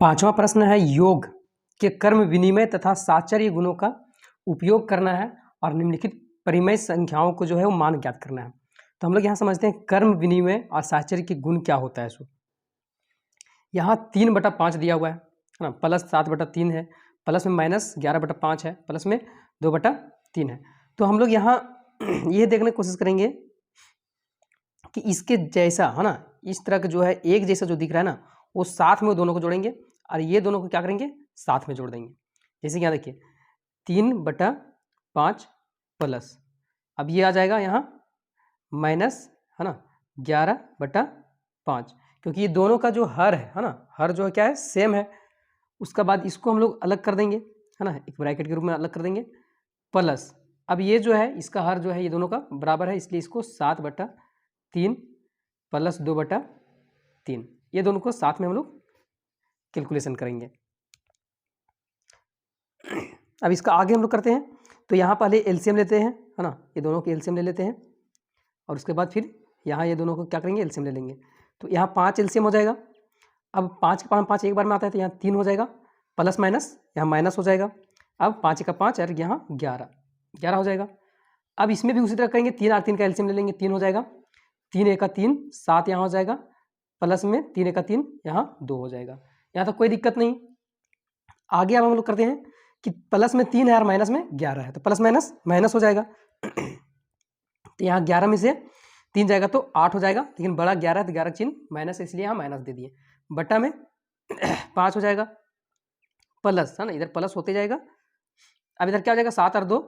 पांचवा प्रश्न है योग के कर्म विनिमय तथा साचर्य गुणों का उपयोग करना है और निम्नलिखित परिमेय संख्याओं को जो है वो मान ज्ञात करना है। तो हम लोग यहाँ समझते हैं कर्म विनिमय और साचर्य के गुण क्या होता है। सो यहाँ 3/5 दिया हुआ है ना, प्लस 7/3 है, प्लस में माइनस 11/5 है, प्लस में 2/3 है। तो हम लोग यहाँ ये देखने की कोशिश करेंगे कि इसके जैसा है ना, इस तरह का जो है एक जैसा जो दिख रहा है ना, वो साथ में वो दोनों को जोड़ेंगे और ये दोनों को क्या करेंगे, साथ में जोड़ देंगे। जैसे कि यहाँ देखिए 3/5 प्लस, अब ये आ जाएगा यहाँ माइनस है ना 11/5, क्योंकि ये दोनों का जो हर है ना, हर जो है क्या है, सेम है। उसका बाद इसको हम लोग अलग कर देंगे है ना, एक ब्रैकेट के रूप में अलग कर देंगे, प्लस अब ये जो है इसका हर जो है ये दोनों का बराबर है, इसलिए इसको 7/3 प्लस 2/3, ये दोनों को साथ में हम लोग कैलकुलेशन करेंगे। अब इसका आगे हम लोग करते हैं, तो यहाँ पहले एलसीएम लेते हैं है ना, ये दोनों के एलसीएम ले लेते हैं और उसके बाद फिर यहाँ ये दोनों को क्या करेंगे, एलसीएम ले लेंगे। तो यहाँ 5 एलसीएम हो जाएगा। अब 5 का 5 एक बार में आता है तो यहाँ 3 हो जाएगा, प्लस माइनस यहाँ माइनस हो जाएगा। अब 5 का 5 और यहाँ 11 हो जाएगा। अब इसमें भी उसी तरह करेंगे, 3 और 3 का एलसीएम ले लेंगे, 3 हो जाएगा, 3 एक का 3, 7 यहाँ हो जाएगा, प्लस में 3 एक का 3 यहाँ 2 हो जाएगा। यहाँ तक कोई दिक्कत नहीं। आगे अब हम लोग करते हैं कि प्लस में 3 है और माइनस में 11 है, तो प्लस माइनस माइनस हो जाएगा। तो यहाँ 11 में से 3 जाएगा तो 8 हो जाएगा, लेकिन बड़ा 11 है तो 11 चिन्ह माइनस है, इसलिए यहाँ माइनस दे दिए। बटा में 5 हो जाएगा, प्लस है ना, इधर प्लस होते जाएगा। अब इधर क्या हो जाएगा, 7 और 2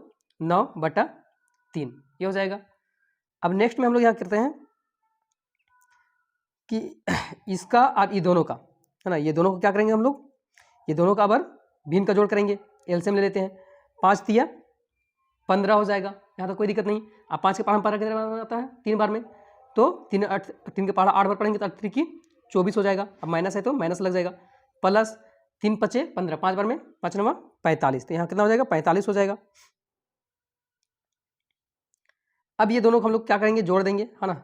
9/3, ये हो जाएगा। अब नेक्स्ट में हम लोग यहाँ करते हैं कि इसका अब ये दोनों का है ना, ये दोनों को क्या करेंगे हम लोग, ये दोनों का अब भिन्न का जोड़ करेंगे, एलसीएम ले लेते हैं। 5 तिया 15 हो जाएगा, यहाँ तो कोई दिक्कत नहीं। अब 5 के पहाड़ पढ़ा कितने बार आता है, 3 बार में, तो 3 के पहाड़ा 8 बार पढ़ेंगे तो 3 की 24 हो जाएगा। अब माइनस है तो माइनस लग जाएगा, प्लस 3 5 15, 5 बार में 5 9 45, तो यहाँ कितना हो जाएगा, 45 हो जाएगा। अब ये दोनों को हम लोग क्या करेंगे, जोड़ देंगे है ना,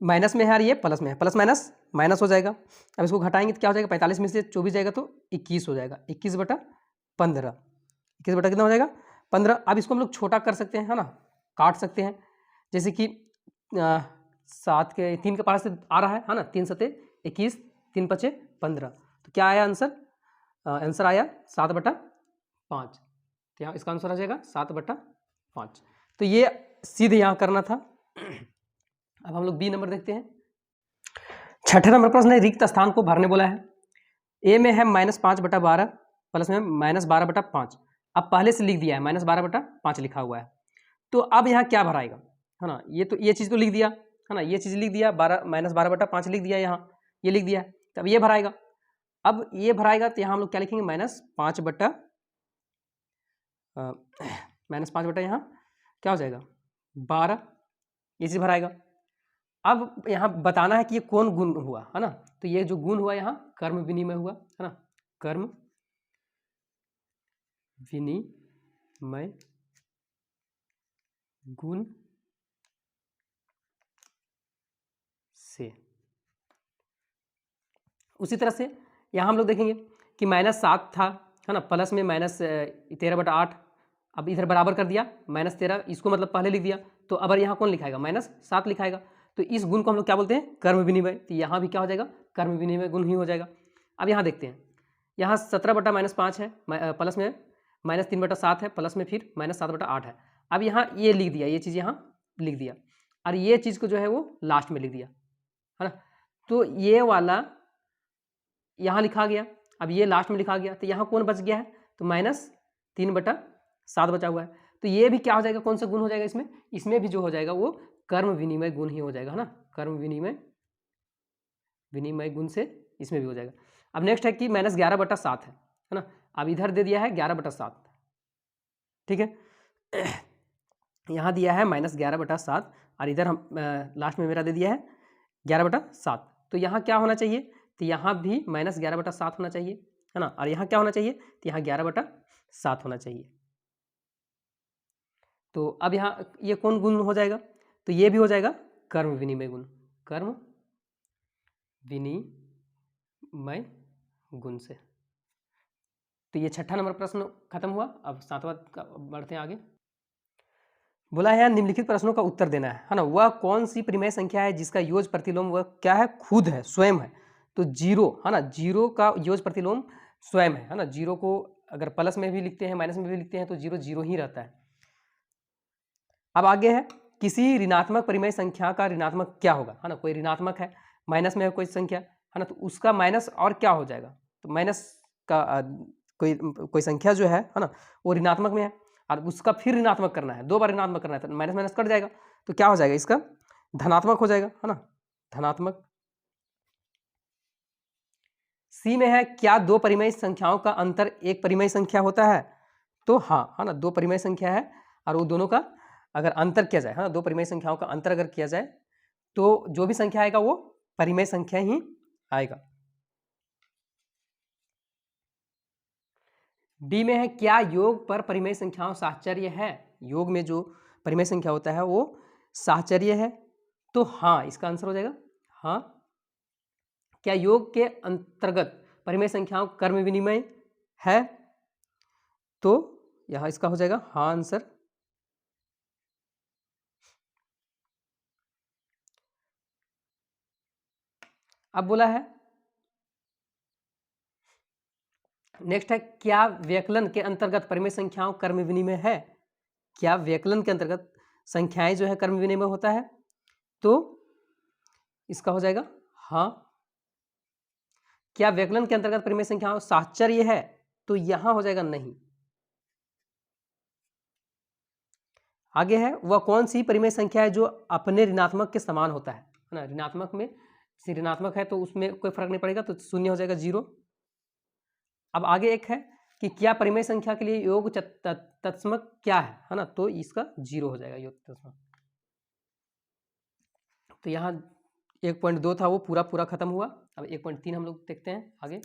माइनस में है और ये प्लस में है, प्लस माइनस माइनस हो जाएगा। अब इसको घटाएंगे तो क्या हो जाएगा, 45 में से 24 जाएगा तो 21 हो जाएगा, 21/15, 21 कितना हो जाएगा, 15। अब इसको हम लोग छोटा कर सकते हैं है ना, काट सकते हैं, जैसे कि 7 के 3 के पास से आ रहा है ना, 3 7 21, 3 5 15, तो क्या आया आंसर, आंसर आया 7/5। तो यहाँ इसका आंसर आ जाएगा 7/5। तो ये सीधे यहाँ करना था। अब हम लोग बी नंबर देखते हैं। छठे नंबर प्रश्न है, रिक्त स्थान को भरने बोला है। ए में है -5/12 प्लस में -12/5। अब पहले से लिख दिया है, -12/5 लिखा हुआ है, तो अब यहाँ क्या भराएगा है ना, ये चीज़ तो लिख दिया है ना, ये चीज़ लिख दिया, -12/5 लिख दिया, यहाँ ये लिख दिया है, तब ये भराएगा। अब ये भराएगा तो यहाँ हम लोग क्या लिखेंगे, -5 यहाँ क्या हो जाएगा 12, ये चीज़ भराएगा। अब यहाँ बताना है कि ये कौन गुण हुआ है ना, तो ये जो गुण हुआ यहाँ कर्म विनिमय हुआ है ना, कर्म विनिमय गुण से। उसी तरह से यहाँ हम लोग देखेंगे कि -7 था है ना, प्लस में -13/8, अब इधर बराबर कर दिया, -13, इसको मतलब पहले लिख दिया, तो अब यहाँ कौन लिखाएगा, -7 लिखाएगा। तो इस गुण को हम लोग क्या बोलते हैं, कर्म विनिमय। तो यहाँ भी क्या हो जाएगा, कर्म विनिमय गुण ही हो जाएगा। अब यहाँ देखते हैं, यहाँ 17/-5 है, प्लस में -3/7 है, प्लस में फिर -7/8 है। अब यहाँ ये लिख दिया, ये चीज़ यहाँ लिख दिया, और ये चीज़ को जो है वो लास्ट में लिख दिया है ना, तो ये वाला यहाँ लिखा गया, अब ये लास्ट में लिखा गया, तो यहाँ कौन बच गया है, तो -3/7 बचा हुआ है। तो ये भी क्या हो जाएगा, कौन सा गुण हो जाएगा इसमें भी जो हो जाएगा वो कर्म विनिमय गुण ही हो जाएगा है ना, कर्म विनिमय गुण से इसमें भी हो जाएगा। अब नेक्स्ट है कि -11/7 है ना, अब इधर दे दिया है 11/7, ठीक है, यहाँ दिया है -11/7 और इधर हम लास्ट में मेरा दे दिया है 11/7, तो यहाँ क्या होना चाहिए, तो यहाँ भी -11/7 होना चाहिए है ना, और यहाँ क्या होना चाहिए, तो यहाँ 11/7 होना चाहिए। तो अब यहाँ ये कौन गुण हो जाएगा, तो ये भी हो जाएगा कर्म विनिमय गुण, कर्म विनिमय गुण से। तो ये 6ठा नंबर प्रश्न खत्म हुआ। अब 7वां का बढ़ते हैं आगे। बोला है निम्नलिखित प्रश्नों का उत्तर देना है ना। वह कौन सी परिमेय संख्या है जिसका योज प्रतिलोम वह क्या है, खुद है, स्वयं है। तो जीरो है ना, जीरो का योज प्रतिलोम स्वयं है ना। जीरो को अगर प्लस में भी लिखते हैं माइनस में भी लिखते हैं तो जीरो जीरो ही रहता है। अब आगे है किसी ऋणात्मक परिमेय संख्या का ऋणात्मक क्या होगा, है ना। कोई ऋणात्मक है, माइनस में है कोई संख्या, है ना, तो उसका माइनस और क्या हो जाएगा। तो माइनस का कोई संख्या जो है ना, वो ऋणात्मक में है और उसका फिर ऋणात्मक करना है, 2 बार ऋणात्मक करना है, तो माइनस माइनस कट जाएगा, तो क्या हो जाएगा, इसका धनात्मक हो जाएगा, है ना, धनात्मक। सी में है क्या 2 परिमेय संख्याओं का अंतर एक परिमेय संख्या होता है। तो हाँ, है ना, 2 परिमेय संख्या है और वो दोनों का अगर अंतर किया जाए, है ना, 2 परिमेय संख्याओं का अंतर अगर किया जाए तो जो भी संख्या आएगा वो परिमेय संख्या ही आएगा। डी में है क्या योग पर परिमेय संख्याओं साहचर्य है। योग में जो परिमेय संख्या होता है वो साहचर्य है। तो हाँ, इसका आंसर हो जाएगा हाँ। क्या योग के अंतर्गत परिमेय संख्याओं कर्म विनिमय है। तो यहां इसका हो जाएगा हाँ आंसर। अब बोला है नेक्स्ट है क्या व्यकलन के अंतर्गत परिमेय संख्याओं कर्म विनिमय है। क्या व्यकलन के अंतर्गत संख्याएं जो है कर्म विनिमय होता है। तो इसका हो जाएगा हाँ। क्या व्यकलन के अंतर्गत परिमेय संख्याओं साहचर्य है। तो यहां हो जाएगा नहीं। आगे है वह कौन सी परिमेय संख्या है जो अपने ऋणात्मक के समान होता है ना। ऋणात्मक में ऋणात्मक है तो उसमें कोई फर्क नहीं पड़ेगा, तो शून्य हो जाएगा, जीरो। अब आगे एक है कि क्या परिमेय संख्या के लिए योग तत्समक क्या है ना, तो इसका जीरो हो जाएगा योग तत्समक। तो यहाँ 1.2 था वो पूरा पूरा खत्म हुआ। अब 1.3 हम लोग देखते हैं आगे।